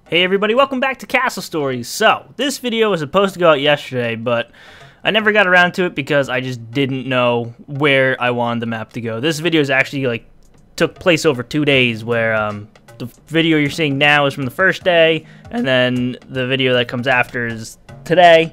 Hey everybody, welcome back to Castle Stories. So, this video was supposed to go out yesterday, but I never got around to it because I just didn't know where I wanted the map to go. This video is actually took place over 2 days, where the video you're seeing now is from the first day, and then the video that comes after is today.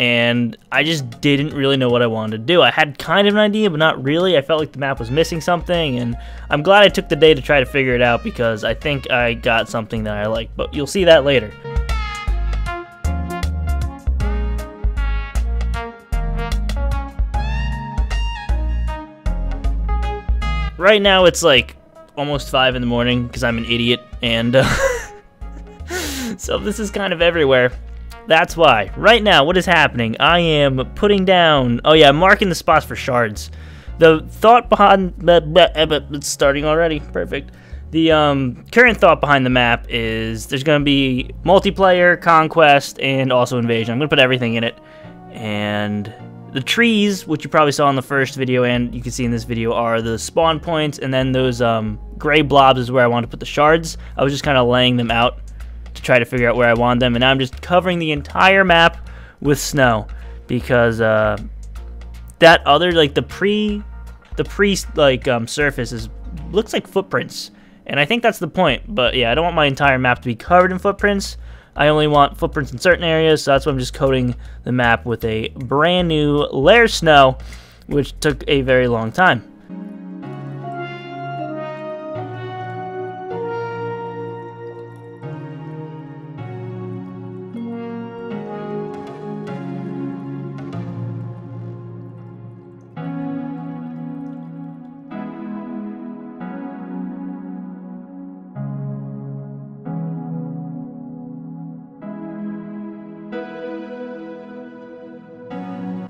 And I just didn't really know what I wanted to do. I had kind of an idea, but not really. I felt like the map was missing something, and I'm glad I took the day to try to figure it out because I think I got something that I like, but you'll see that later. Right now it's like almost 5 in the morning because I'm an idiot, and so this is kind of everywhere. That's why. Right now, what is happening? I am putting down... Oh yeah, I'm marking the spots for shards. The thought behind... It's starting already. Perfect. The current thought behind the map is there's going to be multiplayer, conquest, and also invasion. I'm going to put everything in it. And the trees, which you probably saw in the first video and you can see in this video, are the spawn points. And then those gray blobs is where I want to put the shards. I was just kind of laying them out to try to figure out where I want them, and now I'm just covering the entire map with snow because that other the pre surface looks like footprints, and I think that's the point. But yeah, I don't want my entire map to be covered in footprints. I only want footprints in certain areas, so that's why I'm just coating the map with a brand new layer of snow, which took a very long time.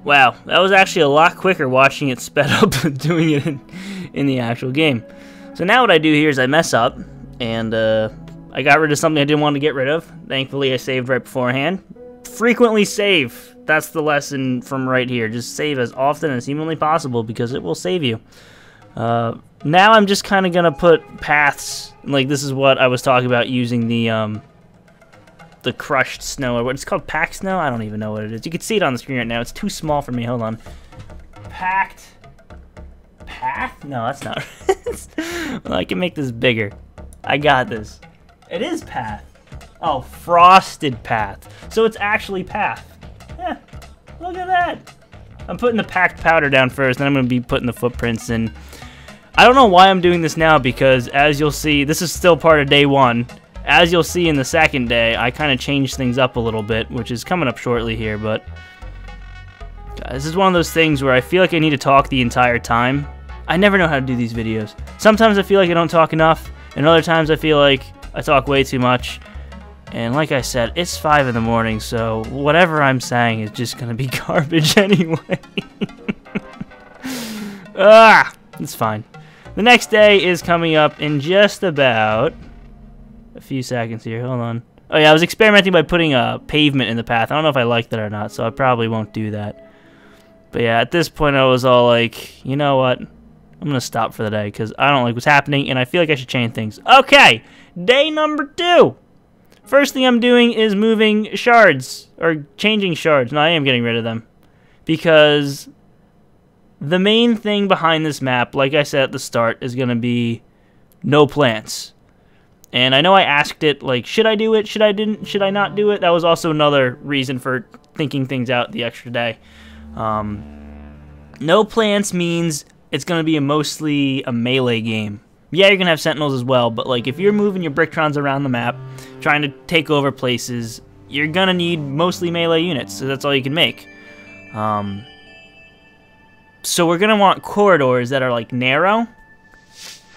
Wow, that was actually a lot quicker watching it sped up than doing it in the actual game. So now what I do here is I mess up, and I got rid of something I didn't want to get rid of. Thankfully, I saved right beforehand. Frequently save. That's the lesson from right here. Just save as often as humanly possible because it will save you. Now I'm just kind of going to put paths. Like, this is what I was talking about using the crushed snow, or what it's called, packed snow? I don't even know what it is. You can see it on the screen right now. It's too small for me. Hold on. Packed path? No, that's not right. Well, I can make this bigger. I got this. It is path. Oh, frosted path. So it's actually path. Yeah, look at that. I'm putting the packed powder down first, then I'm going to be putting the footprints in. I don't know why I'm doing this now because, as you'll see, this is still part of day 1. As you'll see in the second day, I kind of changed things up a little bit, which is coming up shortly here, but this is one of those things where I feel like I need to talk the entire time. I never know how to do these videos. Sometimes I feel like I don't talk enough, and other times I feel like I talk way too much. And like I said, it's 5 in the morning, so whatever I'm saying is just going to be garbage anyway. It's fine. The next day is coming up in just about a few seconds here. Hold on. Oh yeah, I was experimenting by putting a pavement in the path. I don't know if I like that or not, so I probably won't do that. But yeah, at this point I was all like, you know what? I'm going to stop for the day because I don't like what's happening and I feel like I should change things. Okay, day number 2. First thing I'm doing is moving shards, or changing shards. No, I am getting rid of them because the main thing behind this map, like I said at the start, is going to be no plants. And I know I asked it, like, should I do it? Should I not do it? That was also another reason for thinking things out the extra day. No plants means it's going to be mostly a melee game. Yeah, you're going to have sentinels as well, but like if you're moving your Bricktrons around the map, trying to take over places, you're going to need mostly melee units, so that's all you can make. So we're going to want corridors that are like narrow,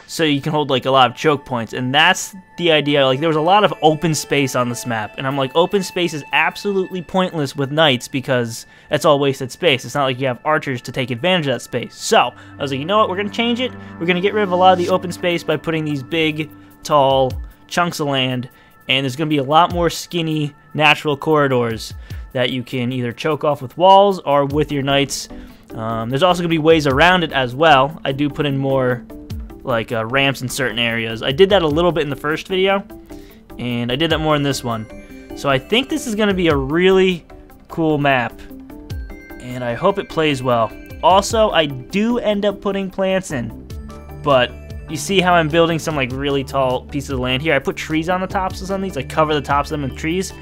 so you can hold like a lot of choke points, and that's the idea. Like, there was a lot of open space on this map, and I'm like, open space is absolutely pointless with knights because that's all wasted space. It's not like you have archers to take advantage of that space. So I was like, you know what, we're gonna change it. We're gonna get rid of a lot of the open space by putting these big, tall chunks of land, and there's gonna be a lot more skinny, natural corridors that you can either choke off with walls or with your knights. There's also gonna be ways around it as well. I do put in more like ramps in certain areas. I did that a little bit in the first video, and I did that more in this one. So I think this is going to be a really cool map, and I hope it plays well. Also, I do end up putting plants in, but you see how I'm building some like really tall pieces of land here? I put trees on the tops of some of these, like cover the tops of them with trees,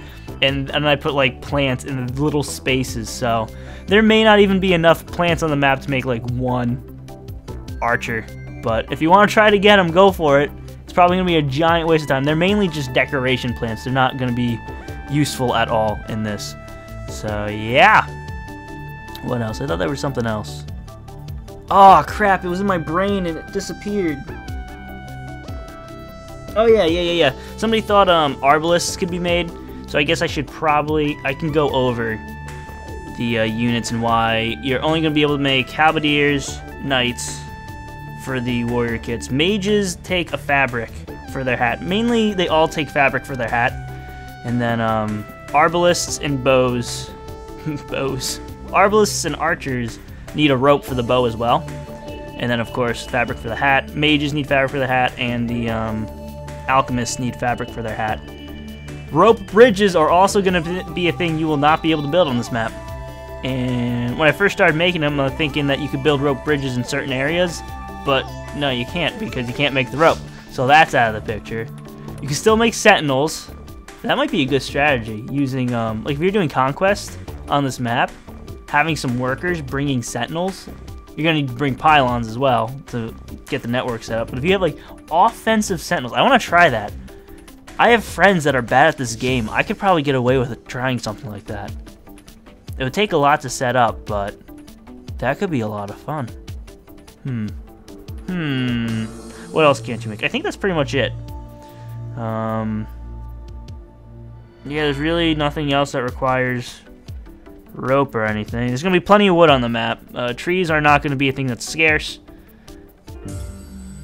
and I put like plants in the little spaces, so there may not even be enough plants on the map to make like one archer. But if you want to try to get them, go for it. It's probably going to be a giant waste of time. They're mainly just decoration plants. They're not going to be useful at all in this. So yeah. What else? I thought there was something else. Oh crap, it was in my brain and it disappeared. Oh yeah. Somebody thought arbalists could be made. So I guess I can go over the units and why you're only going to be able to make halberdiers, knights for the warrior kits. Mages take a fabric for their hat. Mainly, they all take fabric for their hat. And then arbalists and bows. Arbalists and archers need a rope for the bow as well. And then, of course, fabric for the hat. Mages need fabric for the hat, and the alchemists need fabric for their hat. Rope bridges are also going to be a thing you will not be able to build on this map. And when I first started making them, I was thinking that you could build rope bridges in certain areas, but no, you can't, because you can't make the rope. So that's out of the picture. You can still make sentinels. That might be a good strategy, using, like if you're doing conquest on this map, having some workers bringing sentinels. You're going to need to bring pylons as well to get the network set up. But if you have, like, offensive sentinels, I want to try that. I have friends that are bad at this game. I could probably get away with trying something like that. It would take a lot to set up, but that could be a lot of fun. What else can't you make? I think that's pretty much it. Yeah, there's really nothing else that requires rope or anything. There's going to be plenty of wood on the map. Trees are not going to be a thing that's scarce.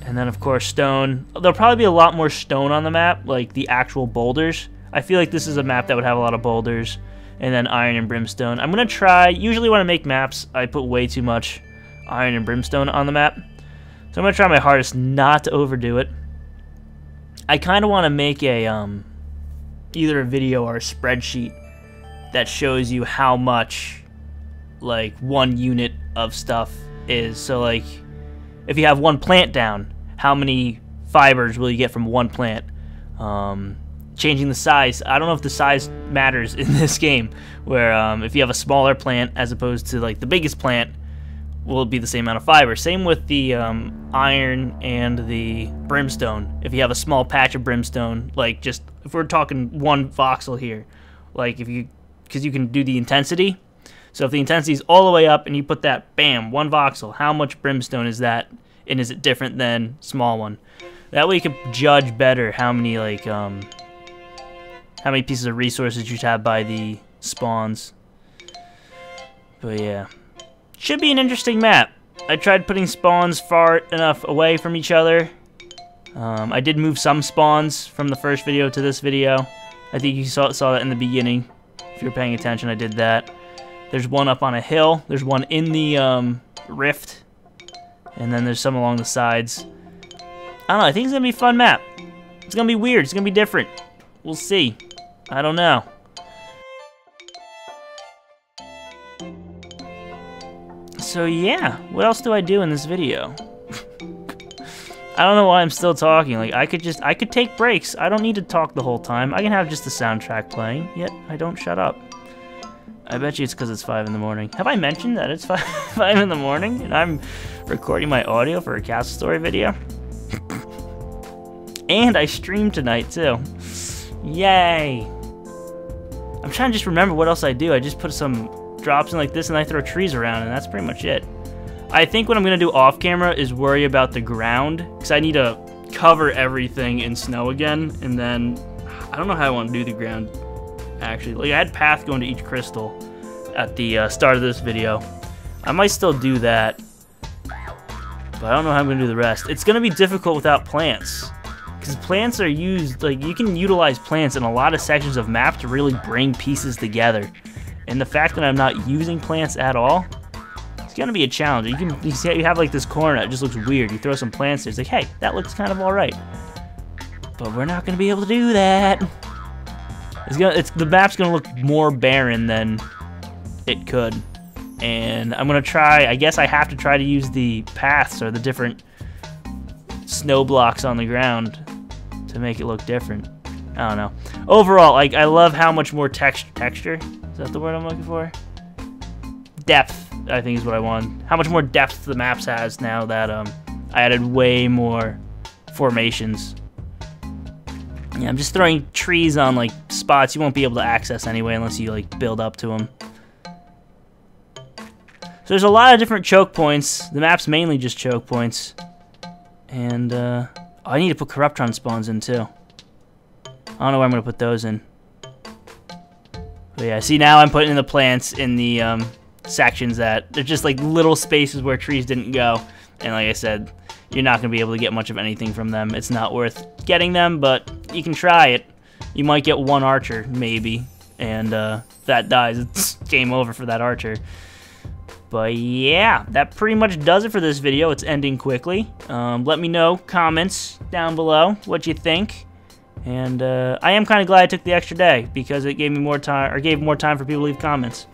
And then, of course, stone. There'll probably be a lot more stone on the map, like the actual boulders. I feel like this is a map that would have a lot of boulders. And then iron and brimstone. I'm going to try, usually when I make maps, I put way too much iron and brimstone on the map. So I'm going to try my hardest not to overdo it. I kind of want to make a, either a video or a spreadsheet that shows you how much, like, one unit of stuff is. So, like, if you have one plant down, how many fibers will you get from one plant? Changing the size. I don't know if the size matters in this game, where if you have a smaller plant as opposed to, like, the biggest plant, will it be the same amount of fiber? Same with the iron and the brimstone. If you have a small patch of brimstone, like, just, if we're talking one voxel here, like, if you, because you can do the intensity. So if the intensity is all the way up and you put that, bam, one voxel, how much brimstone is that? And is it different than small one? That way you can judge better how many, like, how many pieces of resources you should have by the spawns. But yeah. Should be an interesting map. I tried putting spawns far enough away from each other. I did move some spawns from the first video to this video. I think you saw that in the beginning. If you're paying attention, I did that. There's one up on a hill. There's one in the rift. And then there's some along the sides. I don't know. I think it's going to be a fun map. It's going to be weird. It's going to be different. We'll see. I don't know. So yeah, what else do I do in this video? I don't know why I'm still talking. Like, I could take breaks. I don't need to talk the whole time. I can have just the soundtrack playing, yet I don't shut up. I bet you it's because it's 5 in the morning. Have I mentioned that it's 5 in the morning and I'm recording my audio for a Castle Story video? And I stream tonight too. Yay! I'm trying to just remember what else I do. I just put some drops in like this and I throw trees around, and that's pretty much it. I think what I'm going to do off camera is worry about the ground, because I need to cover everything in snow again, and then I don't know how I want to do the ground, actually. Like, I had path going to each crystal at the start of this video. I might still do that, but I don't know how I'm going to do the rest. It's going to be difficult without plants, because plants are used, like, you can utilize plants in a lot of sections of map to really bring pieces together. And the fact that I'm not using plants at all, it's going to be a challenge. You see, you have like this corner that just looks weird. You throw some plants there, it's like, hey, that looks kind of alright. But we're not going to be able to do that. The map's going to look more barren than it could. And I'm going to try, I guess I have to try to use the paths or the different snow blocks on the ground to make it look different. I don't know. Overall, like, I love how much more texture. Is that the word I'm looking for? Depth, I think is what I want. How much more depth the maps has now that I added way more formations. Yeah, I'm just throwing trees on like spots you won't be able to access anyway unless you like build up to them. So there's a lot of different choke points. The map's mainly just choke points. And I need to put Corruptron spawns in too. I don't know where I'm going to put those in. But yeah, see, now I'm putting in the plants in the sections that they're just like little spaces where trees didn't go. And like I said, you're not going to be able to get much of anything from them. It's not worth getting them, but you can try it. You might get one archer, maybe. And if that dies, it's game over for that archer. But yeah, that pretty much does it for this video. It's ending quickly. Let me know, comments down below, what you think. And I am kind of glad I took the extra day because it gave me more time, or gave more time for people to leave comments.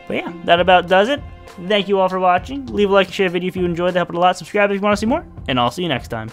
But yeah, that about does it. Thank you all for watching. Leave a like and share the video if you enjoyed. That helped a lot. Subscribe if you want to see more. And I'll see you next time.